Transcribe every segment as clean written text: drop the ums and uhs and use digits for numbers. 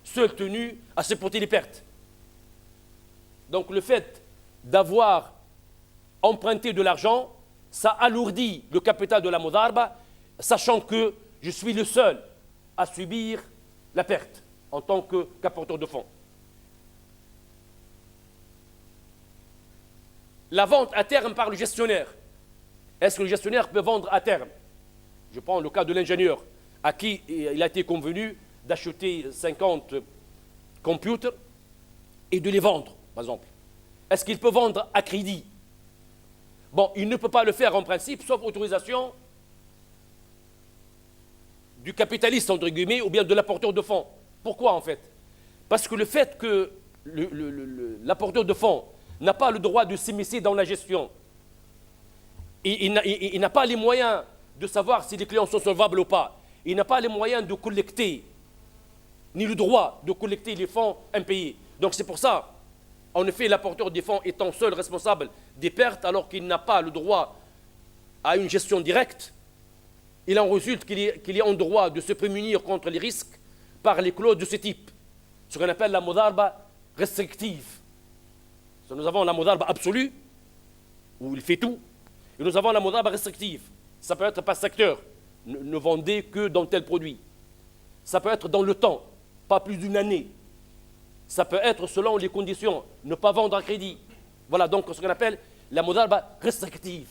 seul tenu à supporter les pertes. Donc le fait d'avoir emprunté de l'argent, ça alourdit le capital de la Modarba, sachant que je suis le seul à subir la perte en tant qu'apporteur de fonds. La vente à terme par le gestionnaire. Est-ce que le gestionnaire peut vendre à terme? Je prends le cas de l'ingénieur à qui il a été convenu d'acheter 50 computers et de les vendre, par exemple. Est-ce qu'il peut vendre à crédit? Bon, il ne peut pas le faire en principe, sauf autorisation du capitaliste, entre guillemets, ou bien de l'apporteur de fonds. Pourquoi, en fait? Parce que le fait que l'apporteur de fonds n'a pas le droit de s'immiscer dans la gestion, il n'a pas les moyens de savoir si les clients sont solvables ou pas, il n'a pas les moyens de collecter, ni le droit de collecter les fonds impayés. Donc c'est pour ça, en effet, l'apporteur des fonds étant seul responsable des pertes, alors qu'il n'a pas le droit à une gestion directe, il en résulte qu'il est en droit de se prémunir contre les risques par les clauses de ce type, ce qu'on appelle la modarba restrictive. Nous avons la modarba absolue, où il fait tout, et nous avons la modarba restrictive. Ça peut être par secteur, ne vendez que dans tel produit. Ça peut être dans le temps, pas plus d'une année. Ça peut être selon les conditions, ne pas vendre à crédit. Voilà donc ce qu'on appelle la modarba restrictive.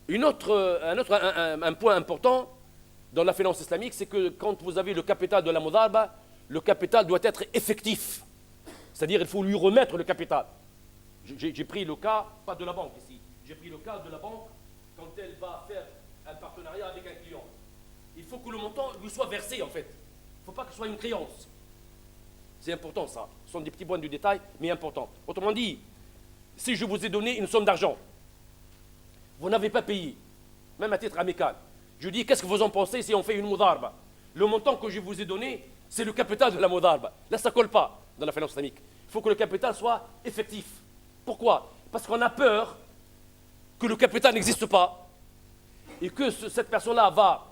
Un point important dans la finance islamique, c'est que quand vous avez le capital de la modarba, le capital doit être effectif. C'est-à-dire qu'il faut lui remettre le capital. J'ai pris le cas, pas de la banque ici, j'ai pris le cas de la banque quand elle va faire un partenariat avec un client. Il faut que le montant lui soit versé en fait. Il ne faut pas que ce soit une créance. C'est important ça. Ce sont des petits points de détail, mais importants. Autrement dit, si je vous ai donné une somme d'argent, vous n'avez pas payé, même à titre amical. Je dis, qu'est-ce que vous en pensez si on fait une modarba? Le montant que je vous ai donné, c'est le capital de la modarba. Là, ça ne colle pas dans la finance islamique. Il faut que le capital soit effectif. Pourquoi? Parce qu'on a peur que le capital n'existe pas et que cette personne-là va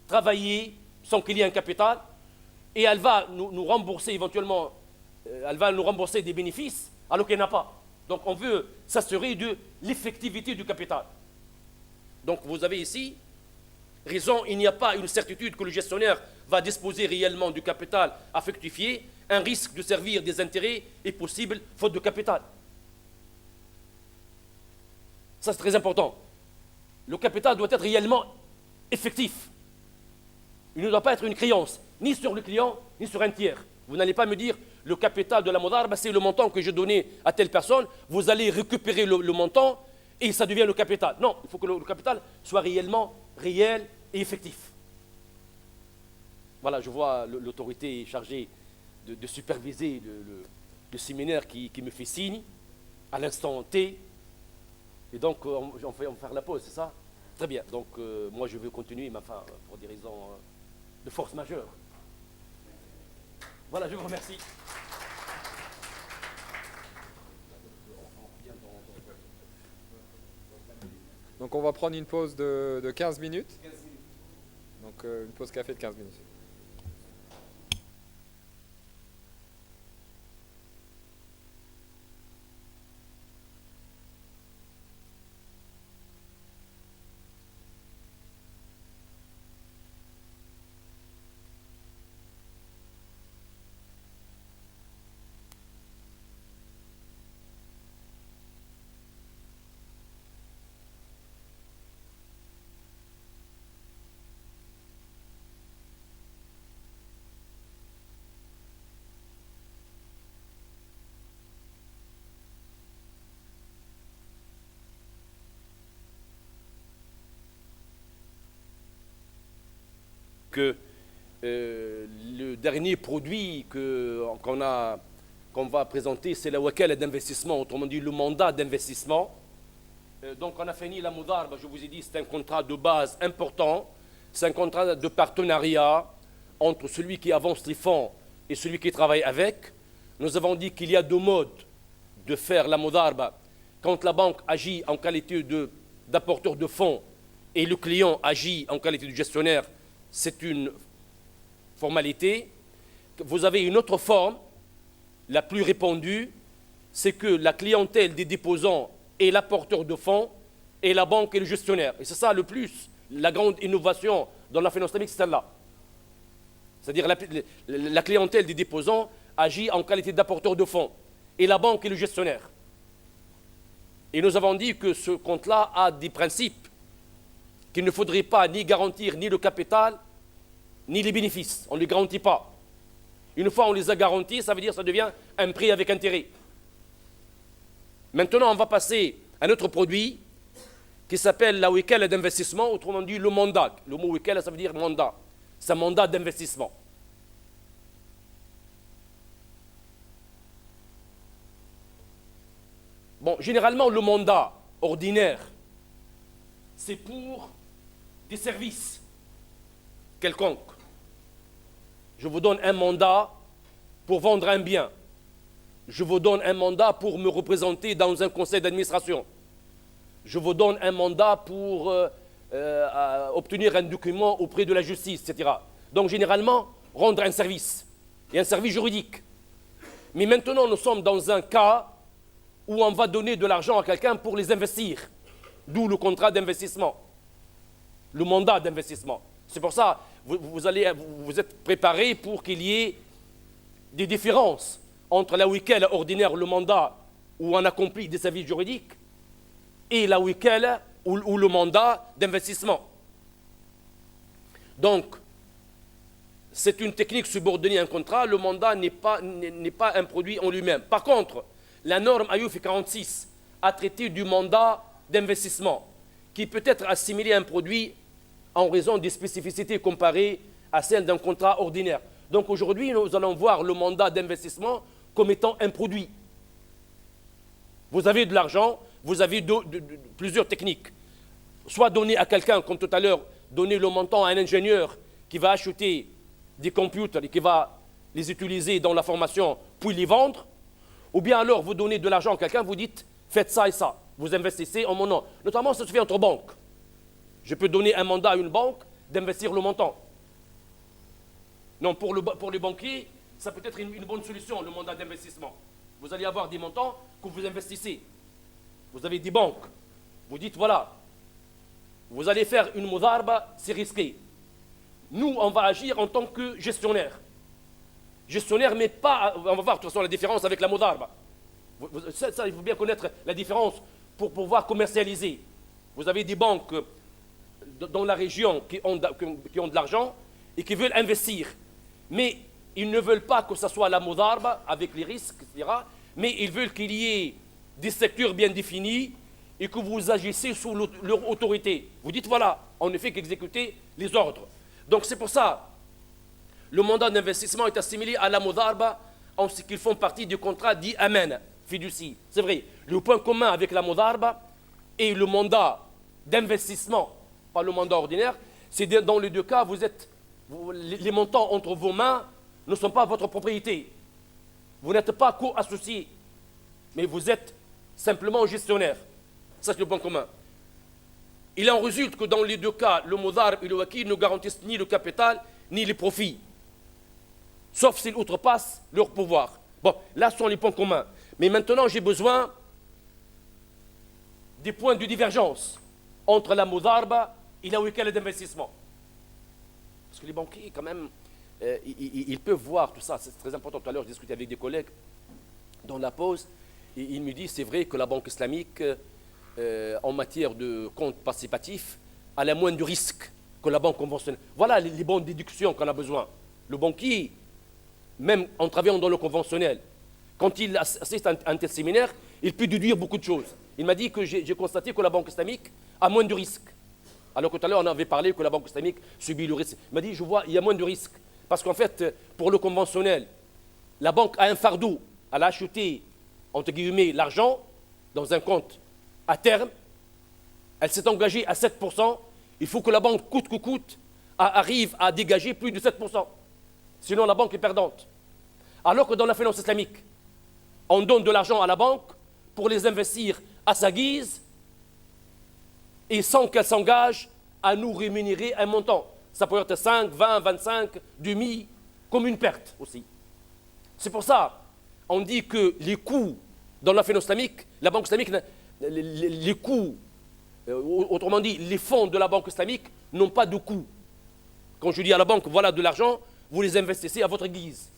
travailler sans qu'il y ait un capital et elle va nous rembourser éventuellement, elle va nous rembourser des bénéfices alors qu'elle n'a pas. Donc on veut s'assurer de l'effectivité du capital. Donc vous avez ici raison, il n'y a pas une certitude que le gestionnaire va disposer réellement du capital à fructifier. Un risque de servir des intérêts est possible faute de capital. Ça c'est très important. Le capital doit être réellement effectif. Il ne doit pas être une créance, ni sur le client, ni sur un tiers. Vous n'allez pas me dire, le capital de la modarba, c'est le montant que je donnais à telle personne, vous allez récupérer le montant et ça devient le capital. Non, il faut que le capital soit réellement réel et effectif. Voilà, je vois l'autorité chargée de superviser le séminaire qui me fait signe à l'instant T. Et donc, on va faire la pause, c'est ça? Très bien. Donc, moi, je veux continuer, mais enfin, pour des raisons de force majeure. Voilà, je vous remercie. Donc, on va prendre une pause de 15 minutes. Donc, une pause café de 15 minutes. Que le dernier produit qu'on va présenter, c'est la wakala d'investissement, autrement dit le mandat d'investissement. Donc on a fini la modarba, je vous ai dit, c'est un contrat de base important, c'est un contrat de partenariat entre celui qui avance les fonds et celui qui travaille avec. Nous avons dit qu'il y a deux modes de faire la modarba. Quand la banque agit en qualité d'apporteur de fonds et le client agit en qualité de gestionnaire, c'est une formalité. Vous avez une autre forme, la plus répandue, c'est que la clientèle des déposants est l'apporteur de fonds et la banque est le gestionnaire. Et c'est ça le plus, la grande innovation dans la finance islamique, c'est celle-là. C'est-à-dire la clientèle des déposants agit en qualité d'apporteur de fonds et la banque est le gestionnaire. Et nous avons dit que ce compte-là a des principes qu'il ne faudrait pas ni garantir ni le capital ni les bénéfices. On ne les garantit pas. Une fois on les a garantis, ça veut dire que ça devient un prêt avec intérêt. Maintenant, on va passer à un autre produit qui s'appelle la wikala d'investissement, autrement dit le mandat. Le mot wikala, ça veut dire mandat. C'est un mandat d'investissement. Bon, généralement, le mandat ordinaire, c'est pour des services quelconques. Je vous donne un mandat pour vendre un bien. Je vous donne un mandat pour me représenter dans un conseil d'administration. Je vous donne un mandat pour obtenir un document auprès de la justice, etc. Donc, généralement, rendre un service, et un service juridique. Mais maintenant, nous sommes dans un cas où on va donner de l'argent à quelqu'un pour les investir. D'où le contrat d'investissement, le mandat d'investissement. C'est pour ça que vous êtes préparés pour qu'il y ait des différences entre la wikala ordinaire, le mandat où on accomplit des services juridiques, et la wikala ou le mandat d'investissement. Donc, c'est une technique subordonnée à un contrat. Le mandat n'est pas un produit en lui-même. Par contre, la norme AYOF 46 a traité du mandat d'investissement, qui peut être assimilé à un produit en raison des spécificités comparées à celles d'un contrat ordinaire. Donc aujourd'hui, nous allons voir le mandat d'investissement comme étant un produit. Vous avez de l'argent, vous avez plusieurs techniques. Soit donner à quelqu'un, comme tout à l'heure, donner le montant à un ingénieur qui va acheter des computers et qui va les utiliser dans la formation, puis les vendre. Ou bien alors, vous donnez de l'argent à quelqu'un, vous dites, faites ça et ça. Vous investissez en mon nom. Notamment, ça se fait entre banques. Je peux donner un mandat à une banque d'investir le montant. Non, pour les banquiers, ça peut être une bonne solution, le mandat d'investissement. Vous allez avoir des montants que vous investissez. Vous avez des banques. Vous dites, voilà, vous allez faire une mudharba, c'est risqué. Nous, on va agir en tant que gestionnaire. Gestionnaire, mais pas... On va voir de toute façon la différence avec la mudharba. Ça, il faut bien connaître la différence pour pouvoir commercialiser. Vous avez des banques dans la région qui ont de l'argent et qui veulent investir. Mais ils ne veulent pas que ce soit la mudharba avec les risques, etc. Mais ils veulent qu'il y ait des secteurs bien définis et que vous agissez sous leur autorité. Vous dites, voilà, on ne fait qu'exécuter les ordres. Donc c'est pour ça, le mandat d'investissement est assimilé à la mudharba en ce qu'ils font partie du contrat dit amen, fiducie. C'est vrai, le point commun avec la mudharba et le mandat d'investissement, pas le mandat ordinaire, c'est dans les deux cas, les montants entre vos mains ne sont pas votre propriété. Vous n'êtes pas co-associé, mais vous êtes simplement gestionnaire. Ça, c'est le point commun. Il en résulte que dans les deux cas, le mudharb et le wakil ne garantissent ni le capital, ni les profits, sauf s'ils outrepassent leur pouvoir. Bon, là sont les points communs. Mais maintenant, j'ai besoin des points de divergence entre la mudharba et la wikala d'investissement. Parce que les banquiers, quand même, ils peuvent voir tout ça. C'est très important. Tout à l'heure, je discutais avec des collègues dans la pause, et ils me disent, c'est vrai que la banque islamique, en matière de compte participatif, a la moins de risques que la banque conventionnelle. Voilà les bonnes déductions qu'on a besoin. Le banquier, même en travaillant dans le conventionnel, quand il assiste à un tel séminaire, il peut déduire beaucoup de choses. Il m'a dit que j'ai constaté que la banque islamique a moins de risques. Alors que tout à l'heure, on avait parlé que la banque islamique subit le risque. Il m'a dit, je vois, il y a moins de risques. Parce qu'en fait, pour le conventionnel, la banque a un fardeau. Elle a acheté, entre guillemets, l'argent dans un compte à terme. Elle s'est engagée à 7%. Il faut que la banque, coûte que coûte, arrive à dégager plus de 7%. Sinon, la banque est perdante. Alors que dans la finance islamique, on donne de l'argent à la banque pour les investir à sa guise et sans qu'elle s'engage à nous rémunérer un montant. Ça peut être 5, 20, 25, demi, comme une perte aussi. C'est pour ça on dit que les coûts dans la finance islamique, la banque islamique, les coûts, autrement dit, les fonds de la banque islamique n'ont pas de coût. Quand je dis à la banque, voilà de l'argent, vous les investissez à votre guise.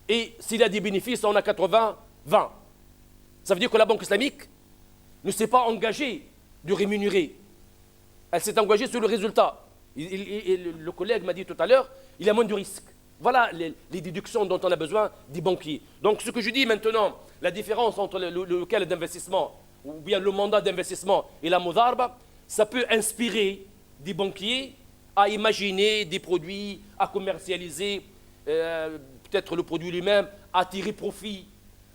Et s'il y a des bénéfices, on a 80, 20. Ça veut dire que la banque islamique ne s'est pas engagée de rémunérer. Elle s'est engagée sur le résultat. Et le collègue m'a dit tout à l'heure, il y a moins de risques. Voilà les déductions dont on a besoin des banquiers. Donc ce que je dis maintenant, la différence entre le local d'investissement ou bien le mandat d'investissement et la mudharaba, ça peut inspirer des banquiers à imaginer des produits, à commercialiser peut-être le produit lui-même, à tirer profit,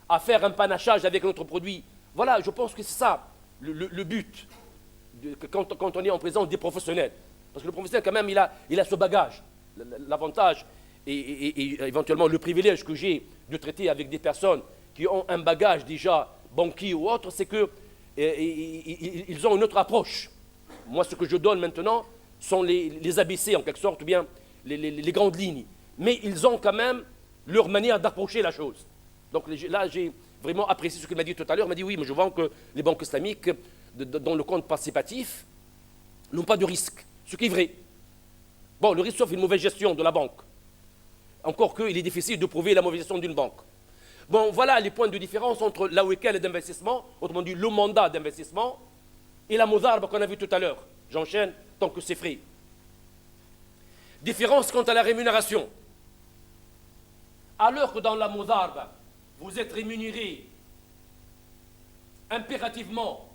à faire un panachage avec notre produit. Voilà, je pense que c'est ça le but quand on est en présence des professionnels. Parce que le professionnel, quand même, il a ce bagage. L'avantage et éventuellement le privilège que j'ai de traiter avec des personnes qui ont un bagage déjà banquier ou autre, c'est qu'ils ont une autre approche. Moi, ce que je donne maintenant sont les ABC, en quelque sorte, ou bien les grandes lignes. Mais ils ont quand même leur manière d'approcher la chose. Donc là, j'ai vraiment apprécié ce qu'il m'a dit tout à l'heure. Il m'a dit, oui, mais je vois que les banques islamiques, dans le compte participatif, n'ont pas de risque. Ce qui est vrai. Bon, le risque, sauf une mauvaise gestion de la banque. Encore qu'il est difficile de prouver la mauvaise gestion d'une banque. Bon, voilà les points de différence entre la wikal d'investissement, autrement dit le mandat d'investissement, et la mudharaba qu'on a vu tout à l'heure. J'enchaîne tant que c'est frais. Différence quant à la rémunération. Alors que dans la mudharaba, vous êtes rémunéré impérativement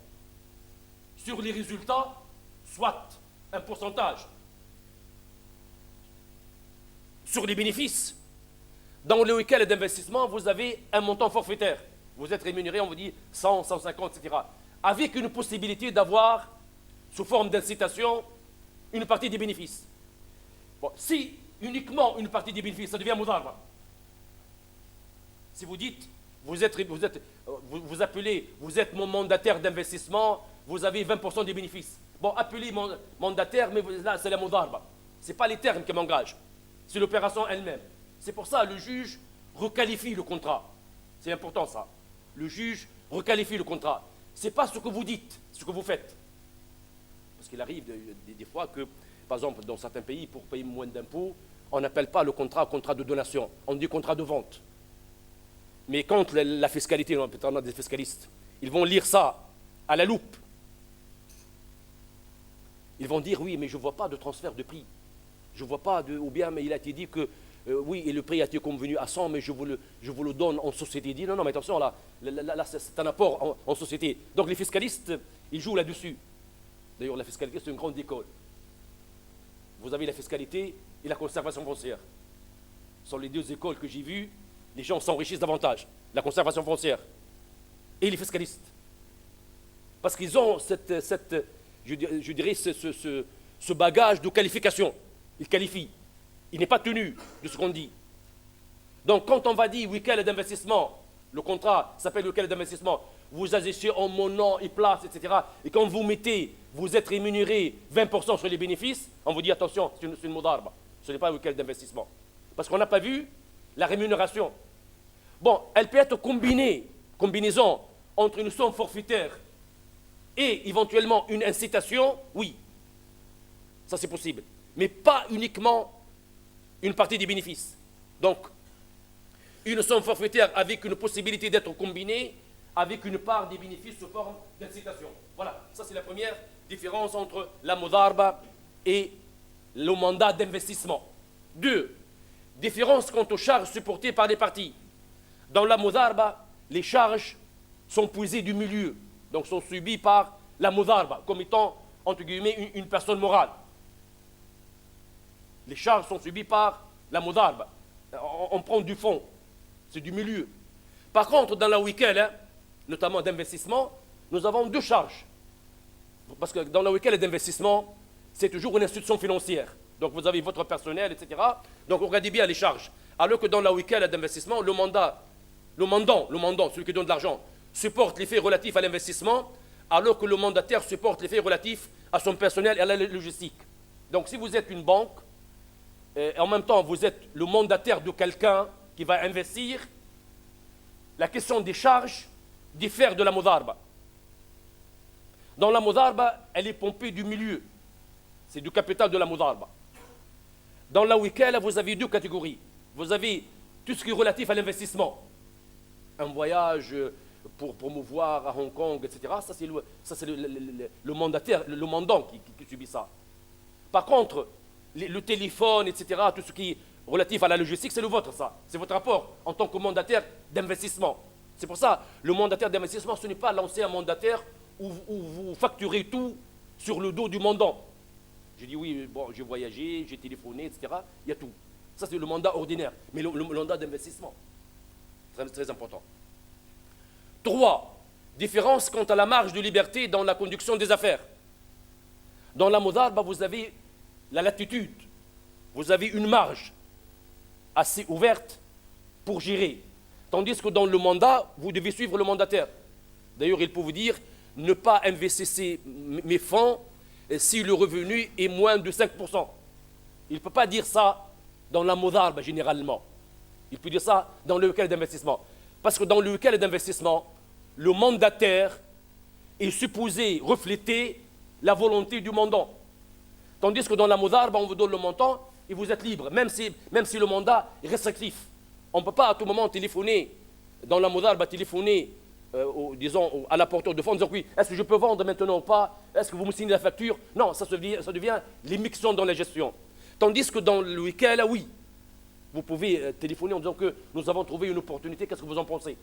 sur les résultats, soit un pourcentage sur les bénéfices. Dans le wikal d'investissement, vous avez un montant forfaitaire. Vous êtes rémunéré, on vous dit 100, 150, etc. Avec une possibilité d'avoir, sous forme d'incitation, une partie des bénéfices. Bon, si uniquement une partie des bénéfices, ça devient mudharaba. Si vous dites, vous appelez, vous êtes mon mandataire d'investissement, vous avez 20% des bénéfices. Bon, appelez mon mandataire, mais là, c'est la mudharaba. Ce n'est pas les termes qui m'engagent, c'est l'opération elle-même. C'est pour ça que le juge requalifie le contrat. C'est important ça. Le juge requalifie le contrat. Ce n'est pas ce que vous dites, ce que vous faites. Parce qu'il arrive des fois que, par exemple, dans certains pays, pour payer moins d'impôts, on n'appelle pas le contrat de donation, on dit contrat de vente. Mais quand la fiscalité, on a des fiscalistes, ils vont lire ça à la loupe. Ils vont dire, oui, mais je ne vois pas de transfert de prix. Je ne vois pas ou bien, mais il a été dit que, oui, et le prix a été convenu à 100, mais je vous le donne en société. Il dit, non, mais attention, là c'est un apport en société. Donc les fiscalistes, ils jouent là-dessus. D'ailleurs, la fiscalité, c'est une grande école. Vous avez la fiscalité et la conservation foncière. Ce sont les deux écoles que j'ai vues. Les gens s'enrichissent davantage. La conservation foncière et les fiscalistes. Parce qu'ils ont je dirais, ce bagage de qualification. Ils qualifient. Il n'est pas tenu de ce qu'on dit. Donc, quand on va dire wikal d'investissement, le contrat s'appelle wikal d'investissement, vous agissez en mon nom et place, etc. Et quand vous mettez, vous êtes rémunéré 20% sur les bénéfices, on vous dit attention, c'est une mudharaba. Ce n'est pas un wikal d'investissement. Parce qu'on n'a pas vu la rémunération. Bon, elle peut être combinaison entre une somme forfaitaire et éventuellement une incitation, oui. Ça, c'est possible. Mais pas uniquement une partie des bénéfices. Donc, une somme forfaitaire avec une possibilité d'être combinée avec une part des bénéfices sous forme d'incitation. Voilà, ça c'est la première différence entre la mudharaba et le mandat d'investissement. 2. Différence quant aux charges supportées par les parties. Dans la mudharaba, les charges sont puisées du milieu, donc sont subies par la mudharaba, comme étant, entre guillemets, une personne morale. Les charges sont subies par la mudharaba. On prend du fond, c'est du milieu. Par contre, dans la wikal, notamment d'investissement, nous avons 2 charges. Parce que dans la wikal d'investissement, c'est toujours une institution financière. Donc vous avez votre personnel, etc. Donc regardez bien les charges. Alors que dans la wikal d'investissement, le mandant, celui qui donne de l'argent, supporte les faits relatifs à l'investissement alors que le mandataire supporte les faits relatifs à son personnel et à la logistique. Donc si vous êtes une banque, et en même temps vous êtes le mandataire de quelqu'un qui va investir, la question des charges diffère de la mudarba. Dans la mudarba, elle est pompée du milieu. C'est du capital de la mudarba. Dans la wikala, vous avez deux catégories. Vous avez tout ce qui est relatif à l'investissement. Un voyage pour promouvoir à Hong Kong, etc. Ça, c'est le mandataire, le mandant qui subit ça. Par contre, le téléphone, etc., tout ce qui est relatif à la logistique, c'est le vôtre, ça. C'est votre rapport en tant que mandataire d'investissement. C'est pour ça, le mandataire d'investissement, ce n'est pas l'ancien mandataire où vous facturez tout sur le dos du mandant. J'ai dit oui, bon, j'ai voyagé, j'ai téléphoné, etc. Il y a tout. Ça, c'est le mandat ordinaire. Mais le mandat d'investissement, très, très important. 3. Différence quant à la marge de liberté dans la conduction des affaires. Dans la mudarba, vous avez la latitude. Vous avez une marge assez ouverte pour gérer. Tandis que dans le mandat, vous devez suivre le mandataire. D'ailleurs, il peut vous dire, ne pas investir mes fonds si le revenu est moins de 5%. Il ne peut pas dire ça dans la mudarba généralement. Il peut dire ça dans le week-end d'investissement. Parce que dans le week-end d'investissement, le mandataire est supposé refléter la volonté du mandant. Tandis que dans la mudarba, on vous donne le montant et vous êtes libre, même si le mandat est restrictif. On ne peut pas à tout moment téléphoner, dans la mudarba, téléphoner disons, à l'apporteur de fonds en disant oui, est-ce que je peux vendre maintenant ou pas? Est-ce que vous me signez la facture? Non, ça devient l'immixtion dans la gestion. Tandis que dans le week-end, là, oui, vous pouvez téléphoner en disant que nous avons trouvé une opportunité, qu'est-ce que vous en pensez?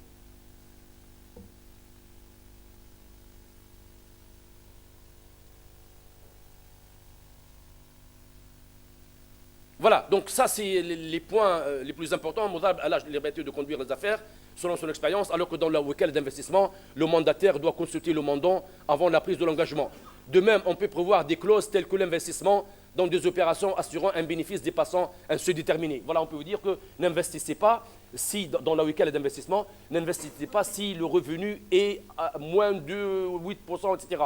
Voilà, donc ça c'est les points les plus importants. Mudarba a la liberté de conduire les affaires selon son expérience, alors que dans le week-end d'investissement, le mandataire doit consulter le mandant avant la prise de l'engagement. De même, on peut prévoir des clauses telles que l'investissement dans des opérations assurant un bénéfice dépassant un seuil déterminé. Voilà, on peut vous dire que n'investissez pas si, dans le week-end d'investissement, n'investissez pas si le revenu est à moins de 8%, etc.